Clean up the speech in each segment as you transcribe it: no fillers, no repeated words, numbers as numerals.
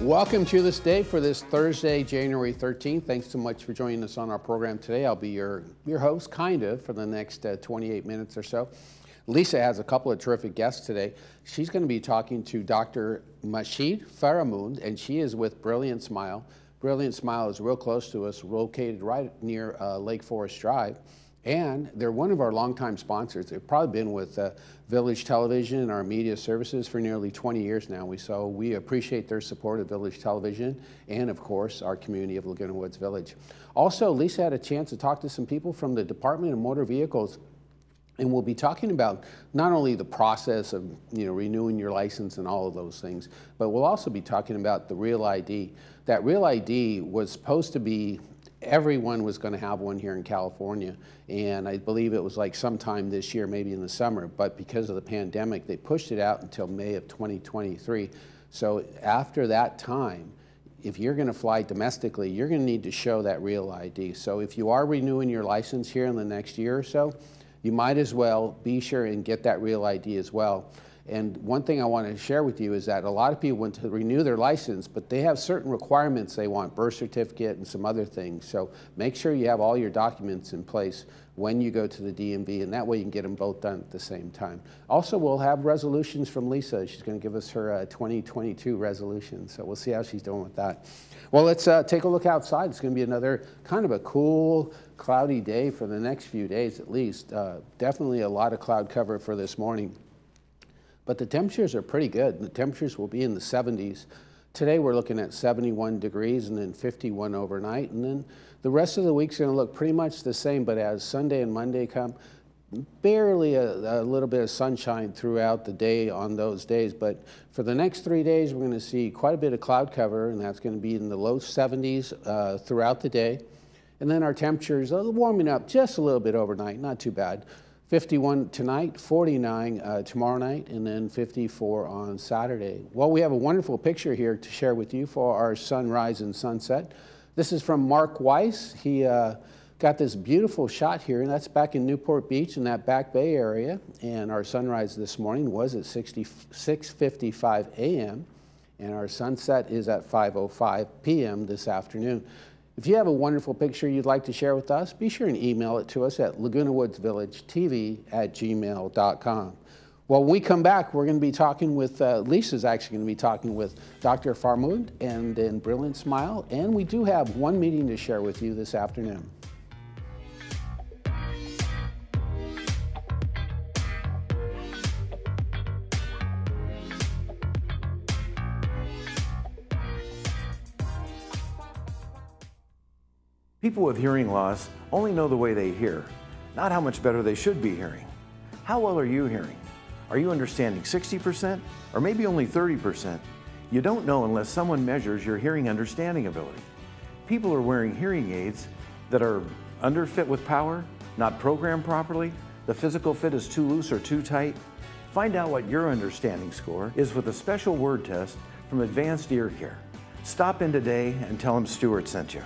Welcome to this day for this Thursday, January 13th. Thanks so much for joining us on our program today. I'll be your host, kind of, for the next 28 minutes or so. Lisa has a couple of terrific guests today. She's going to be talking to Dr. Masheed Faramund, and she is with Brilliant Smile. Brilliant Smile is real close to us, located right near Lake Forest Drive. And they're one of our longtime sponsors. They've probably been with Village Television and our media services for nearly 20 years now. So we appreciate their support of Village Television and, of course, our community of Laguna Woods Village. Also, Lisa had a chance to talk to some people from the Department of Motor Vehicles, and we'll be talking about not only the process of renewing your license and all of those things, but we'll also be talking about the Real ID. That Real ID was supposed to be everyone was going to have one here in California, and I believe it was like sometime this year, maybe in the summer, but because of the pandemic, they pushed it out until May of 2023. So after that time, if you're going to fly domestically, you're going to need to show that Real ID. So if you are renewing your license here in the next year or so, you might as well be sure and get that Real ID as well. And one thing I want to share with you is that a lot of people want to renew their license, but they have certain requirements they want, birth certificate and some other things. So make sure you have all your documents in place when you go to the DMV, and that way you can get them both done at the same time. Also, we'll have resolutions from Lisa. She's going to give us her 2022 resolution, so we'll see how she's doing with that. Well, let's take a look outside. It's going to be another kind of a cool, cloudy day for the next few days at least. Definitely a lot of cloud cover for this morning. But the temperatures are pretty good. The temperatures will be in the 70s. Today we're looking at 71 degrees and then 51 overnight. And then the rest of the week's going to look pretty much the same, but as Sunday and Monday come, barely a little bit of sunshine throughout the day on those days. But for the next 3 days, we're going to see quite a bit of cloud cover, and that's going to be in the low 70s throughout the day. And then our temperatures are warming up just a little bit overnight, not too bad. 51 tonight, 49 tomorrow night, and then 54 on Saturday. Well, we have a wonderful picture here to share with you for our sunrise and sunset. This is from Mark Weiss. He got this beautiful shot here, and that's back in Newport Beach in that Back Bay area. And our sunrise this morning was at 6:55 a.m., and our sunset is at 5:05 p.m. this afternoon. If you have a wonderful picture you'd like to share with us, be sure and email it to us at lagunawoodsvillagetv@gmail.com. Well, when we come back, we're going to be talking with, Lisa's actually going to be talking with Dr. Faramund and then Brilliant Smile, and we do have one meeting to share with you this afternoon. People with hearing loss only know the way they hear, not how much better they should be hearing. How well are you hearing? Are you understanding 60% or maybe only 30%? You don't know unless someone measures your hearing understanding ability. People are wearing hearing aids that are underfit with power, not programmed properly, the physical fit is too loose or too tight. Find out what your understanding score is with a special word test from Advanced Ear Care. Stop in today and tell them Stuart sent you.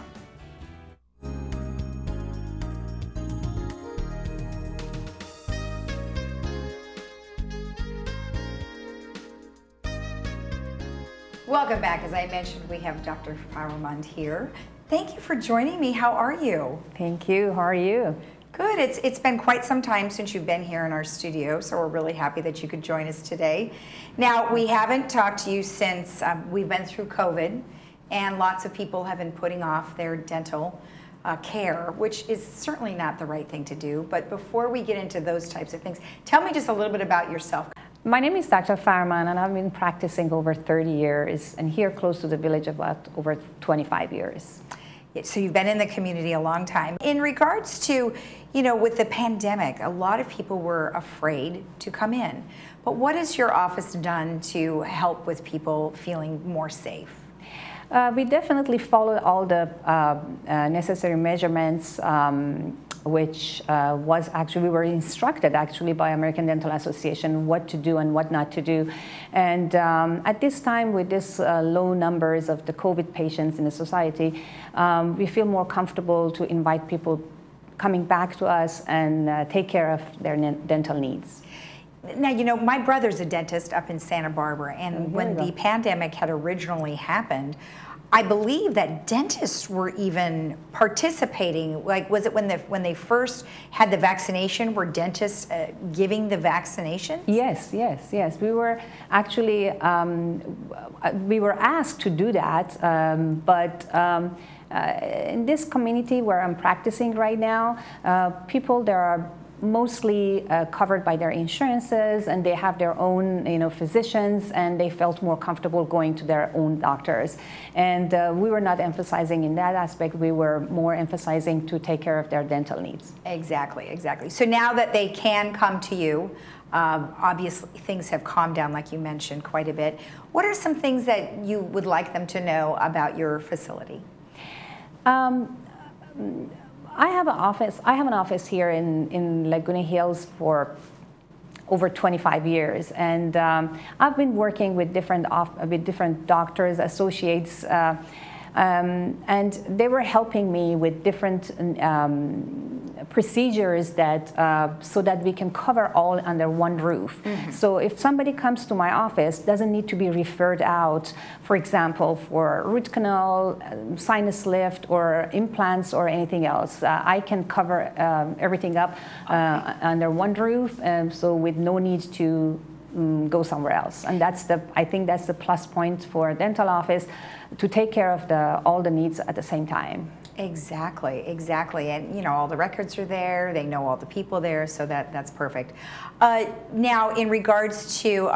Welcome back. As I mentioned, we have Dr. Faramund here. Thank you for joining me. How are you? Thank you. How are you? Good. It's been quite some time since you've been here in our studio, so we're really happy that you could join us today. Now, we haven't talked to you since we've been through COVID, and lots of people have been putting off their dental care, which is certainly not the right thing to do. But before we get into those types of things, tell me just a little bit about yourself. My name is Dr. Faramund, and I've been practicing over 30 years, and here close to the village about over 25 years. So you've been in the community a long time. In regards to, with the pandemic, a lot of people were afraid to come in. But what has your office done to help with people feeling more safe? We definitely followed all the necessary measurements, which was actually, we were instructed actually by American Dental Association what to do and what not to do. And at this time, with this low numbers of the COVID patients in the society, we feel more comfortable to invite people coming back to us and take care of their dental needs. Now, you know, my brother's a dentist up in Santa Barbara, and when the pandemic had originally happened, I believe that dentists were even participating. Like, was it when they first had the vaccination, were dentists giving the vaccination? Yes. We were actually, we were asked to do that, but in this community where I'm practicing right now, people there are mostly covered by their insurances, and they have their own, you know, physicians, and they felt more comfortable going to their own doctors. And we were not emphasizing in that aspect. We were more emphasizing to take care of their dental needs. Exactly. So now that they can come to you, obviously things have calmed down, like you mentioned, quite a bit. What are some things that you would like them to know about your facility? I have an office here in Laguna Hills for over 25 years, and I've been working with different doctors, associates, and they were helping me with different procedures that so that we can cover all under one roof. So if somebody comes to my office, doesn't need to be referred out, for example, for root canal, sinus lift, or implants, or anything else. I can cover everything up under one roof, so with no need to go somewhere else. And I think that's the plus point for a dental office, to take care of all the needs at the same time. Exactly. And, you know, all the records are there, they know all the people there, so that's perfect. Now, in regards to,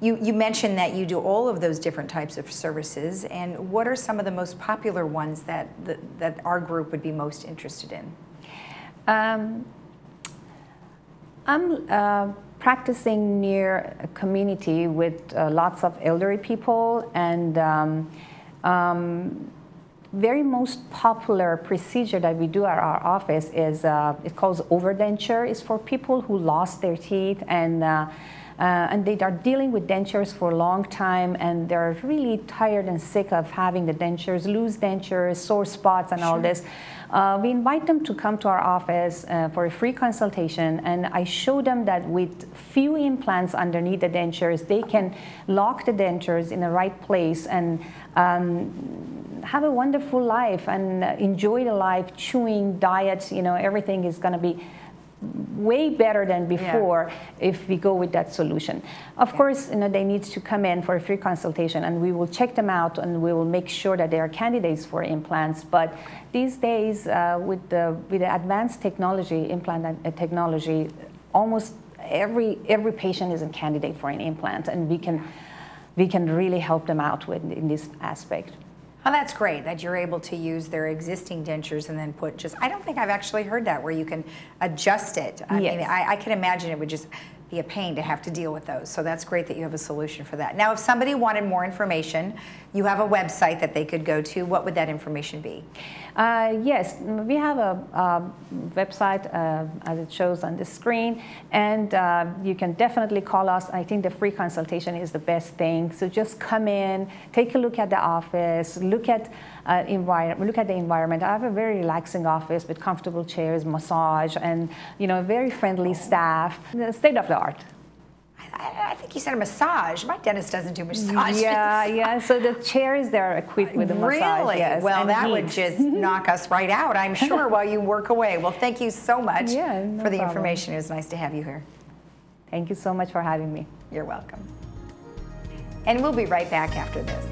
you mentioned that you do all of those different types of services, and what are some of the most popular ones that our group would be most interested in? I'm practicing near a community with lots of elderly people, and very most popular procedure that we do at our office is it's called overdenture. It's for people who lost their teeth, and they are dealing with dentures for a long time, and they're really tired and sick of having the dentures, loose dentures, sore spots, and all this. We invite them to come to our office for a free consultation, and I show them that with few implants underneath the dentures, they can lock the dentures in the right place and have a wonderful life and enjoy the life, chewing, diet, you know, everything is going to be way better than before if we go with that solution. Of course, you know, they need to come in for a free consultation, and we will check them out, and we will make sure that they are candidates for implants. But these days, with the advanced technology, implant technology, almost every patient is a candidate for an implant, and we can really help them out in this aspect. Oh, that's great that you're able to use their existing dentures and then put I don't think I've actually heard that, where you can adjust it. I mean, I can imagine it would just be a pain to have to deal with those. So that's great that you have a solution for that. Now, if somebody wanted more information, you have a website that they could go to. What would that information be? Yes, we have a website as it shows on the screen, and you can definitely call us. I think the free consultation is the best thing. So just come in, take a look at the office, look at the environment. I have a very relaxing office with comfortable chairs, massage, and, you know, very friendly staff. State of the art. I think you said a massage. My dentist doesn't do massages. Yeah. So the chairs, they're equipped with a massage. Really? Yes, well, that would just knock us right out, I'm sure, while you work away. Well, thank you so much for the information. It was nice to have you here. Thank you so much for having me. You're welcome. And we'll be right back after this.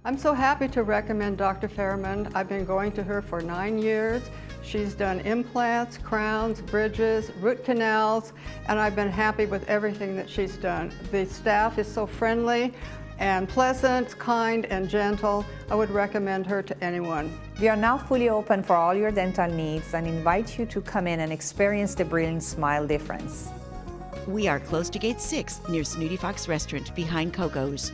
I'm so happy to recommend Dr. Fairman. I've been going to her for 9 years. She's done implants, crowns, bridges, root canals, and I've been happy with everything that she's done. The staff is so friendly and pleasant, kind, and gentle. I would recommend her to anyone. We are now fully open for all your dental needs and invite you to come in and experience the brilliant smile difference. We are close to Gate 6 near Snooty Fox Restaurant behind Coco's.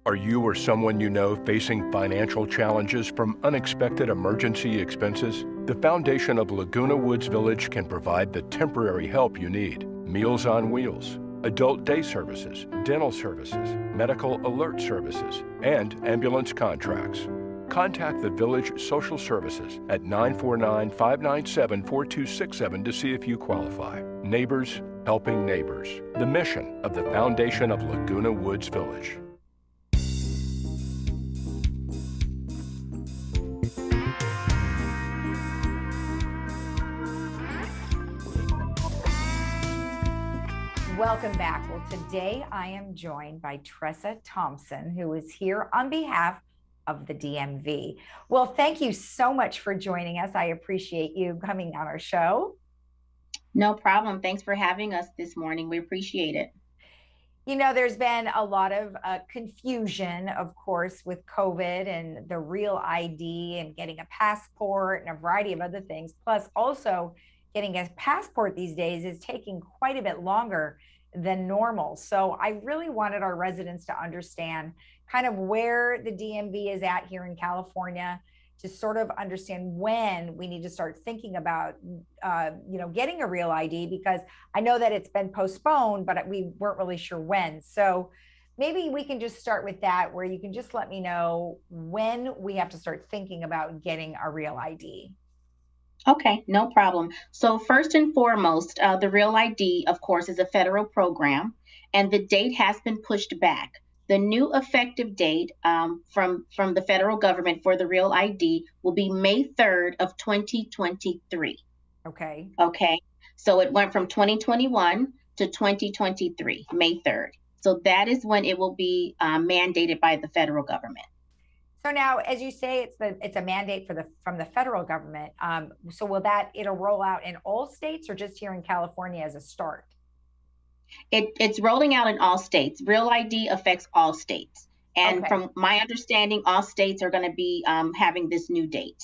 Are you or someone you know facing financial challenges from unexpected emergency expenses? The foundation of Laguna Woods Village can provide the temporary help you need. Meals on Wheels, adult day services, dental services, medical alert services, and ambulance contracts. Contact the Village Social Services at 949-597-4267 to see if you qualify. Neighbors helping neighbors. The mission of the Foundation of Laguna Woods Village. Welcome back. Well, today I am joined by Tressa Thompson, who is here on behalf of the DMV. Well, thank you so much for joining us. I appreciate you coming on our show. No problem. Thanks for having us this morning. We appreciate it. You know, there's been a lot of confusion, of course, with COVID and the real ID and getting a passport and a variety of other things. Plus, also getting a passport these days is taking quite a bit longer than normal. So I really wanted our residents to understand kind of where the DMV is at here in California, to sort of understand when we need to start thinking about, getting a real ID, because I know that it's been postponed, but we weren't really sure when. So maybe we can just start with that, where you can just let me know when we have to start thinking about getting a real ID. Okay, no problem. So first and foremost, the Real ID, of course, is a federal program, and the date has been pushed back. The new effective date from the federal government for the Real ID will be May 3rd of 2023. Okay. Okay. So it went from 2021 to 2023, May 3rd. So that is when it will be mandated by the federal government. So now, as you say, it's a mandate from the federal government. So it'll roll out in all states or just here in California as a start? It's rolling out in all states. Real ID affects all states. And okay. From my understanding, all states are going to be having this new date.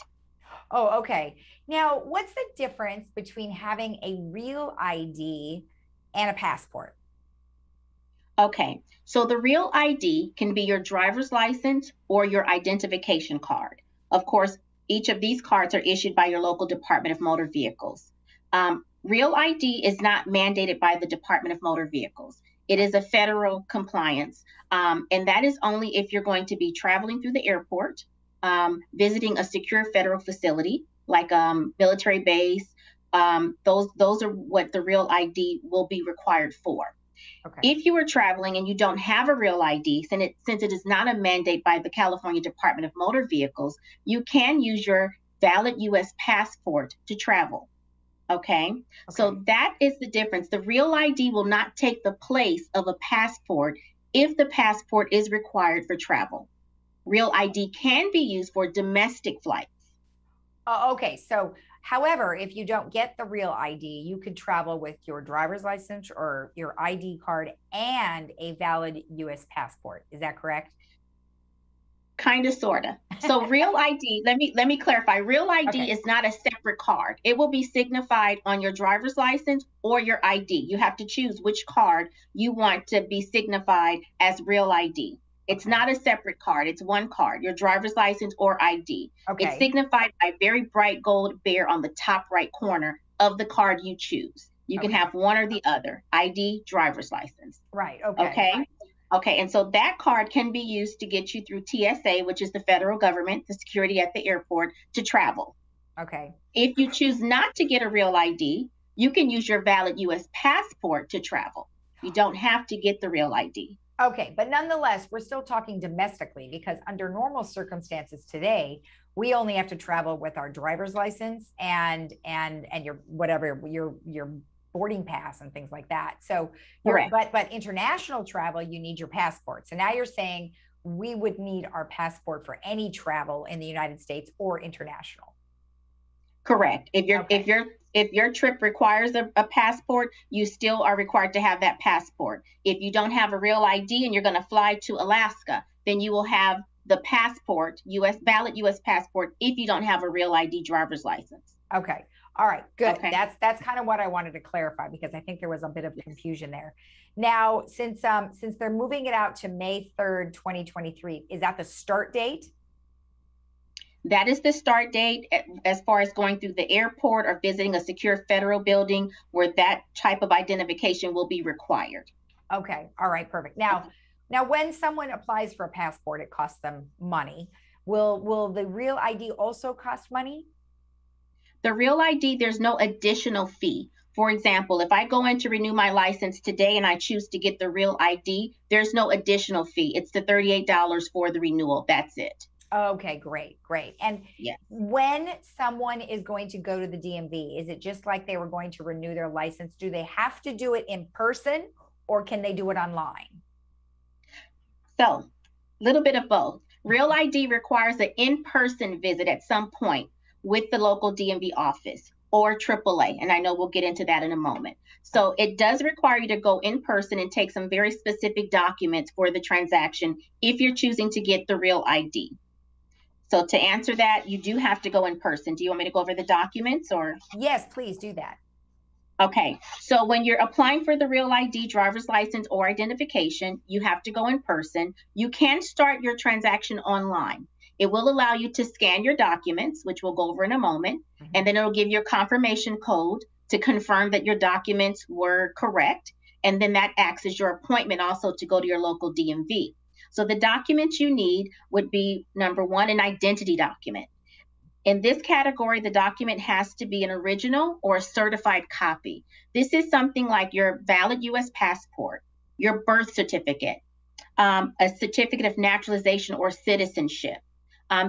Oh, okay. Now, what's the difference between having a real ID and a passport? Okay, so the Real ID can be your driver's license or your identification card. Of course, each of these cards are issued by your local Department of Motor Vehicles. Real ID is not mandated by the Department of Motor Vehicles. It is a federal compliance, and that is only if you're going to be traveling through the airport, visiting a secure federal facility like military base. Those are what the Real ID will be required for. Okay. If you are traveling and you don't have a Real ID, since it is not a mandate by the California Department of Motor Vehicles, you can use your valid U.S. passport to travel. Okay, so that is the difference. The Real ID will not take the place of a passport if the passport is required for travel. Real ID can be used for domestic flights. Okay, so however, if you don't get the Real ID, you could travel with your driver's license or your ID card and a valid U.S. passport. Is that correct? Kind of, sort of. So Real ID, let me clarify. Real ID is not a separate card. It will be signified on your driver's license or your ID. You have to choose which card you want to be signified as Real ID. It's not a separate card. It's one card, your driver's license or ID. It's signified by a very bright gold bear on the top right corner of the card you choose. You can have one or the other, ID, driver's license. Right. Okay, and so that card can be used to get you through TSA, which is the federal government, the security at the airport, to travel. Okay. If you choose not to get a Real ID, you can use your valid U.S. passport to travel. You don't have to get the Real ID. Okay, but nonetheless, we're still talking domestically, because under normal circumstances today, we only have to travel with our driver's license and your whatever your boarding pass and things like that. So, but international travel, you need your passport. So now you're saying we would need our passport for any travel in the United States or international. Correct. If your trip requires a passport, you still are required to have that passport. If you don't have a Real ID and you're going to fly to Alaska, then you will have the passport, valid U.S. passport, if you don't have a Real ID driver's license. Okay. All right, good. Okay. That's kind of what I wanted to clarify, because I think there was a bit of confusion there. Now, since they're moving it out to May 3rd, 2023, is that the start date? That is the start date as far as going through the airport or visiting a secure federal building where that type of identification will be required. Okay. All right, perfect. Now when someone applies for a passport, it costs them money. Will the real ID also cost money? The real ID, there's no additional fee. For example, if I go in to renew my license today and I choose to get the real ID, there's no additional fee. It's the $38 for the renewal. That's it. Okay, great, great. And yes. When someone is going to go to the DMV, is it just like they were going to renew their license? Do they have to do it in person or can they do it online? So, a little bit of both. Real ID requires an in-person visit at some point with the local DMV office or AAA, and I know we'll get into that in a moment. So it does require you to go in person and take some very specific documents for the transaction if you're choosing to get the real ID. So to answer that, you do have to go in person. Do you want me to go over the documents or? Yes, please do that. Okay, so when you're applying for the real ID, driver's license, or identification, you have to go in person. You can start your transaction online. It will allow you to scan your documents, which we'll go over in a moment, and then it'll give you a confirmation code to confirm that your documents were correct. And then that acts as your appointment also to go to your local DMV. So the documents you need would be, number one, an identity document. In this category, the document has to be an original or a certified copy. This is something like your valid U.S. passport, your birth certificate, a certificate of naturalization or citizenship.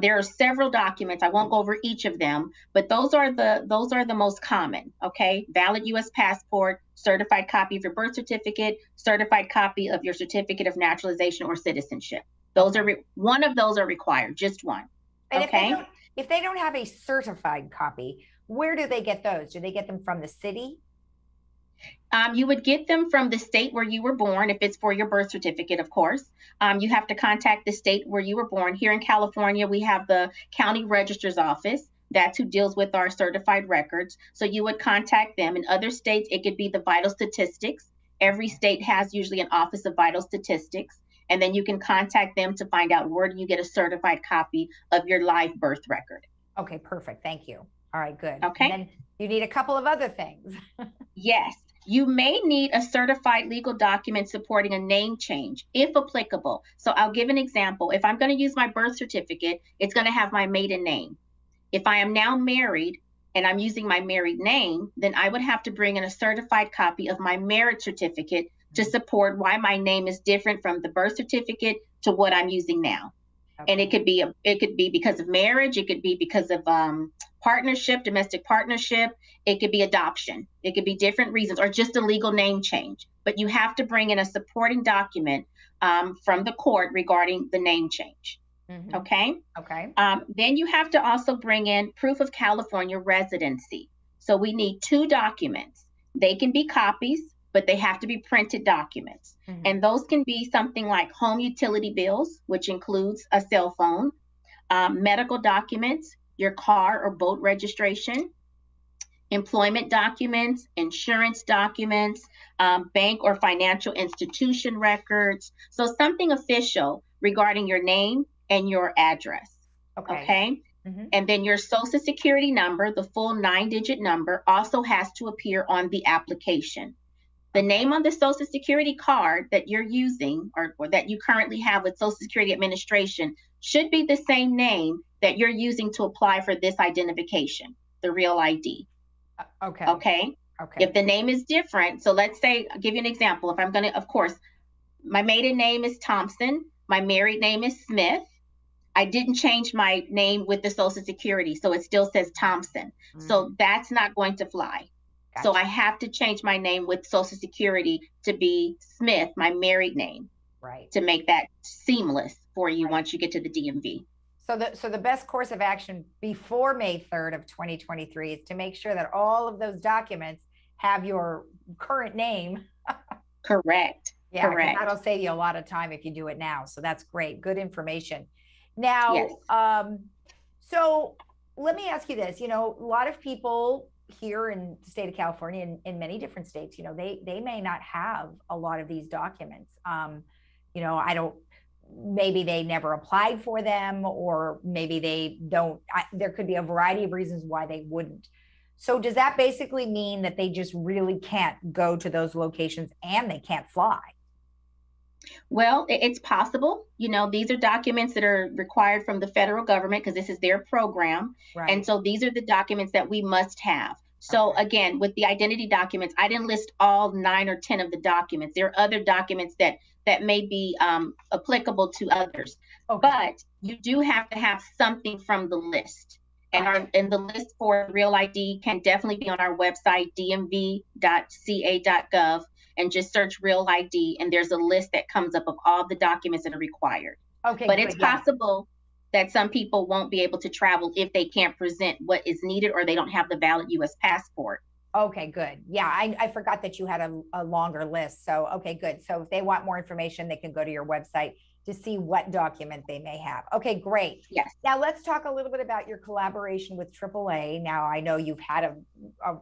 There are several documents. I won't go over each of them, but those are the most common. Okay, valid U.S. passport, certified copy of your birth certificate, certified copy of your certificate of naturalization or citizenship. Those are one of those are required, just one. And okay. If they don't have a certified copy, where do they get those? Do they get them from the city? You would get them from the state where you were born, if it's for your birth certificate, of course. You have to contact the state where you were born. Here in California, we have the county registrar's office. That's who deals with our certified records. So you would contact them. In other states, it could be the vital statistics. Every state has usually an office of vital statistics. And then you can contact them to find out where do you get a certified copy of your live birth record. Okay, perfect. Thank you. All right, good. Okay. And then you need a couple of other things. Yes. You may need a certified legal document supporting a name change, if applicable. So I'll give an example. If I'm going to use my birth certificate, it's going to have my maiden name. If I am now married and I'm using my married name, then I would have to bring in a certified copy of my marriage certificate to support why my name is different from the birth certificate to what I'm using now. Okay. And it could be because of marriage. It could be because of partnership, domestic partnership. It could be adoption. It could be different reasons or just a legal name change. But you have to bring in a supporting document from the court regarding the name change. Mm-hmm. Okay. Okay. Then you have to also bring in proof of California residency. So we need 2 documents. They can be copies, but they have to be printed documents. Mm-hmm. And those can be something like home utility bills, which includes a cell phone, medical documents, your car or boat registration, employment documents, insurance documents, bank or financial institution records. So something official regarding your name and your address. Okay. Mm-hmm. And then your social security number, the full 9-digit number, also has to appear on the application. The name on the Social Security card that you're using or that you currently have with Social Security Administration should be the same name that you're using to apply for this identification, the real ID. Okay. Okay. Okay. If the name is different, so let's say, I'll give you an example. If I'm going to, of course, my maiden name is Thompson. My married name is Smith. I didn't change my name with the Social Security, so it still says Thompson. Mm-hmm. So that's not going to fly. Gotcha. So I have to change my name with Social Security to be Smith, my married name, right? To make that seamless for you once you get to the DMV. So the best course of action before May 3rd of 2023 is to make sure that all of those documents have your current name. Correct. Yeah, correct. That'll save you a lot of time if you do it now. So that's great. Good information. Now, yes. So let me ask you this. You know, a lot of people here in the state of California and in many different states, you know, they may not have a lot of these documents. You know, maybe they never applied for them, or maybe they don't. There could be a variety of reasons why they wouldn't. So does that basically mean that they just really can't go to those locations and they can't fly? Well, it's possible. You know, these are documents that are required from the federal government because this is their program. Right. And so these are the documents that we must have. So Okay. again, with the identity documents, I didn't list all 9 or 10 of the documents. There are other documents that may be applicable to others. Okay. But you do have to have something from the list. And the list for Real ID can definitely be on our website, dmv.ca.gov, and just search Real ID, and there's a list that comes up of all the documents that are required. Okay, But good, it's yeah. possible that some people won't be able to travel if they can't present what is needed or they don't have the valid U.S. passport. Okay, good. Yeah, I forgot that you had a longer list. So, okay, good. So if they want more information, they can go to your website to see what document they may have. Okay, great. Yes. Now let's talk a little bit about your collaboration with AAA. Now I know you've had a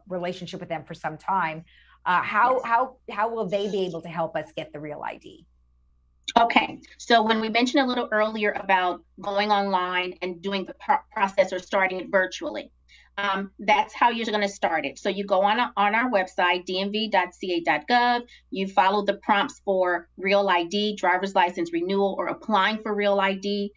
relationship with them for some time. How will they be able to help us get the Real ID? Okay, so when we mentioned a little earlier about going online and doing the process or starting it virtually, that's how you're going to start it. So you go on our website, dmv.ca.gov, you follow the prompts for Real ID, driver's license renewal, or applying for Real ID.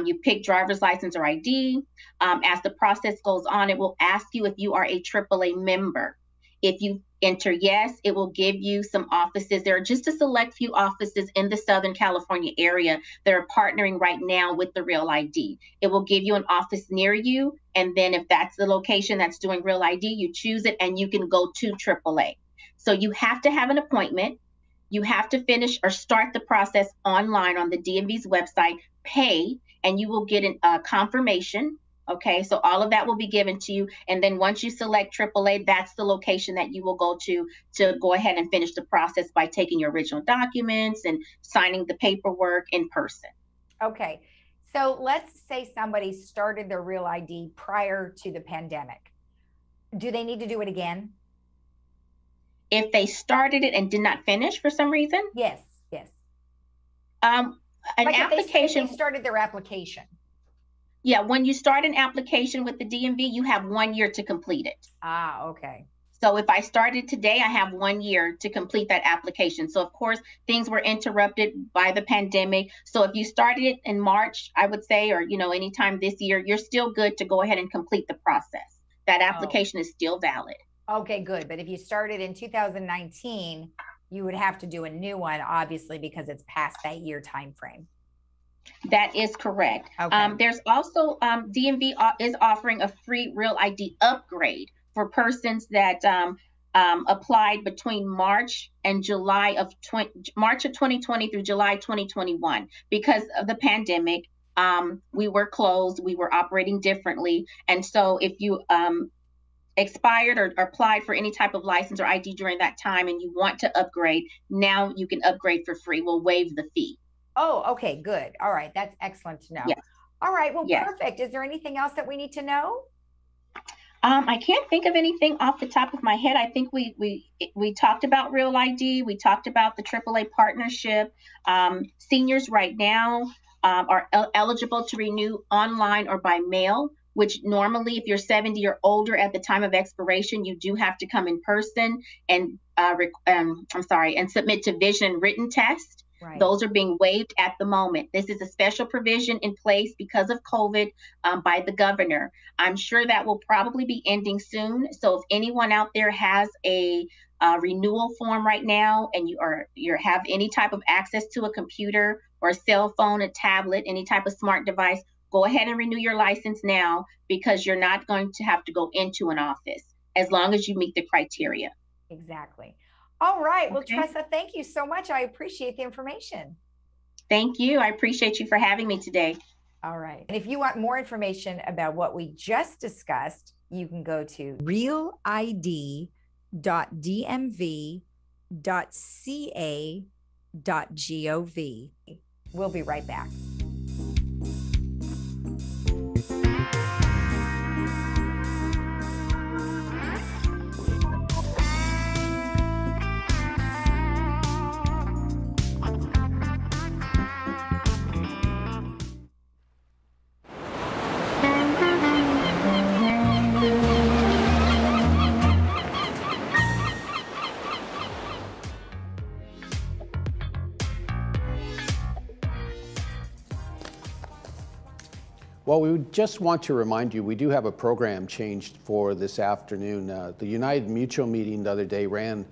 You pick driver's license or ID. As the process goes on, it will ask you if you are a AAA member. If you enter yes, it will give you some offices. There are just a select few offices in the Southern California area that are partnering right now with the Real ID. It will give you an office near you. And then if that's the location that's doing Real ID, you choose it and you can go to AAA. So you have to have an appointment. You have to finish or start the process online on the DMV's website, pay, and you will get a confirmation. Okay, so all of that will be given to you. And then once you select AAA, that's the location that you will go to go ahead and finish the process by taking your original documents and signing the paperwork in person. Okay, so let's say somebody started their Real ID prior to the pandemic. Do they need to do it again? If they started it and did not finish for some reason? Yes, yes. An like application. If they started their application. Yeah, when you start an application with the DMV, you have 1 year to complete it. Ah, okay. So if I started today, I have 1 year to complete that application. So of course, things were interrupted by the pandemic. So if you started it in March, I would say, or anytime this year, you're still good to go ahead and complete the process. That application is still valid. Okay, good. But if you started in 2019, you would have to do a new one, obviously, because it's past that year time frame. That is correct. Okay. There's also DMV is offering a free Real ID upgrade for persons that applied between March of 2020 through July 2021. Because of the pandemic, we were closed, we were operating differently. And so if you expired or applied for any type of license or ID during that time and you want to upgrade, now you can upgrade for free. We'll waive the fee. Oh, okay, good. All right. That's excellent to know. Yes. All right. Well, yes. Perfect. Is there anything else that we need to know? I can't think of anything off the top of my head. I think we talked about Real ID. We talked about the AAA partnership. Seniors right now are eligible to renew online or by mail, which normally if you're 70 or older at the time of expiration, you do have to come in person and submit to vision and written test. Right. Those are being waived at the moment. This is a special provision in place because of COVID by the governor. I'm sure that will probably be ending soon. So if anyone out there has a renewal form right now and you have any type of access to a computer or a cell phone, a tablet, any type of smart device, go ahead and renew your license now because you're not going to have to go into an office as long as you meet the criteria. Exactly. All right. Well, Okay. Tressa, thank you so much. I appreciate the information. Thank you. I appreciate you for having me today. All right. And if you want more information about what we just discussed, you can go to realid.dmv.ca.gov. We'll be right back. Well, we would just want to remind you, we do have a program changed for this afternoon. The United Mutual meeting the other day ran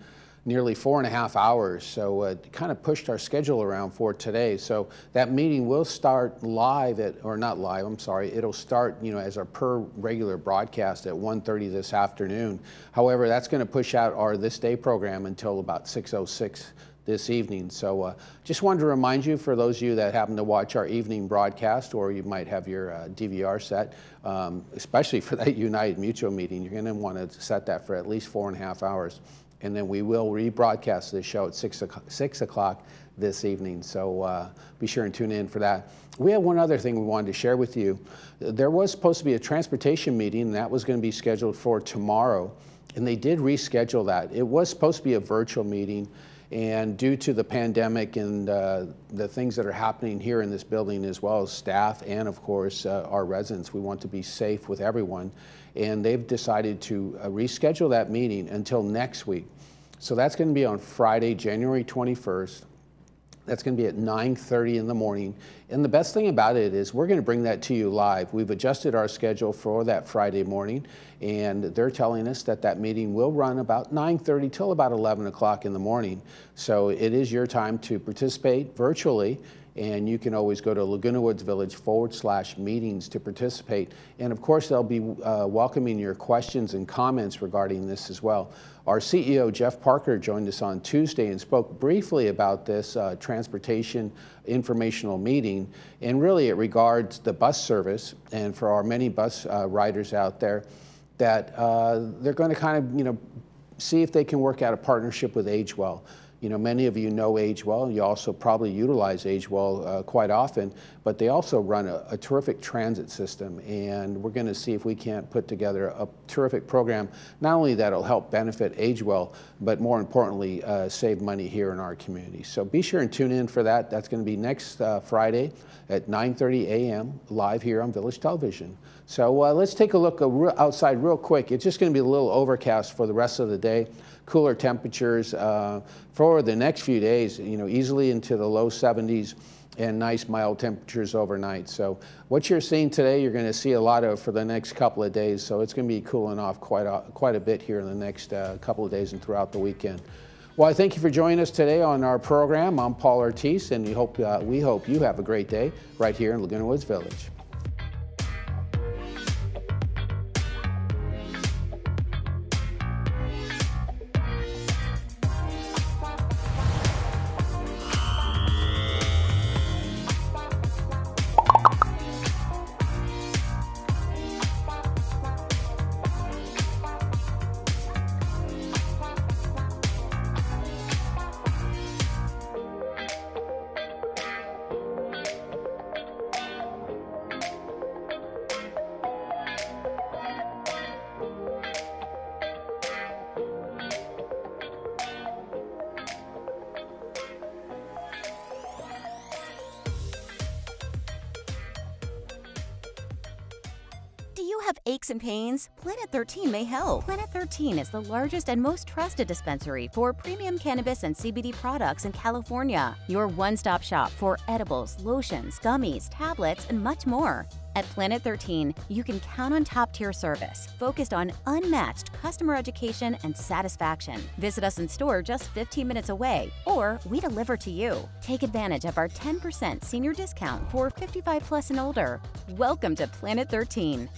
nearly 4.5 hours, so it kind of pushed our schedule around for today. So that meeting will start live or not live, I'm sorry, it'll start, as our per regular broadcast at 1:30 this afternoon. However, that's going to push out our ThisDay program until about 6:06 this evening. So just wanted to remind you, for those of you that happen to watch our evening broadcast, or you might have your DVR set, especially for that United Mutual meeting, you're going to want to set that for at least 4.5 hours. And then we will rebroadcast this show at 6 o'clock this evening. So be sure and tune in for that. We have one other thing we wanted to share with you. There was supposed to be a transportation meeting, and that was going to be scheduled for tomorrow. And they did reschedule that. It was supposed to be a virtual meeting. And due to the pandemic and the things that are happening here in this building, as well as staff and, of course, our residents, we want to be safe with everyone. And they've decided to reschedule that meeting until next week. So that's going to be on Friday, January 21st. That's going to be at 9:30 in the morning. And the best thing about it is we're going to bring that to you live. We've adjusted our schedule for that Friday morning, and they're telling us that that meeting will run about 9:30 till about 11 o'clock in the morning. So it is your time to participate virtually, and you can always go to Laguna Woods Village /meetings to participate. And of course, they'll be welcoming your questions and comments regarding this as well. Our CEO, Jeff Parker, joined us on Tuesday and spoke briefly about this transportation informational meeting. And really, it regards the bus service, and for our many bus riders out there, that they're going to kind of, see if they can work out a partnership with AgeWell. Many of you know AgeWell. You also probably utilize AgeWell quite often, but they also run a terrific transit system, and we're going to see if we can't put together a terrific program, not only that'll help benefit AgeWell, but more importantly, save money here in our community. So be sure and tune in for that. That's going to be next Friday at 9:30 a.m. live here on Village Television. So let's take a look outside real quick. It's just going to be a little overcast for the rest of the day. Cooler temperatures for the next few days, easily into the low 70s, and nice mild temperatures overnight. So what you're seeing today, you're going to see a lot of for the next couple of days. So it's going to be cooling off quite a bit here in the next couple of days and throughout the weekend. Well, I thank you for joining us today on our program. I'm Paul Ortiz, and we hope you have a great day right here in Laguna Woods Village. Do you have aches and pains? Planet 13 may help. Planet 13 is the largest and most trusted dispensary for premium cannabis and CBD products in California. Your one-stop shop for edibles, lotions, gummies, tablets, and much more. At Planet 13, you can count on top-tier service, focused on unmatched customer education and satisfaction. Visit us in store just 15 minutes away, or we deliver to you. Take advantage of our 10% senior discount for 55 plus and older. Welcome to Planet 13.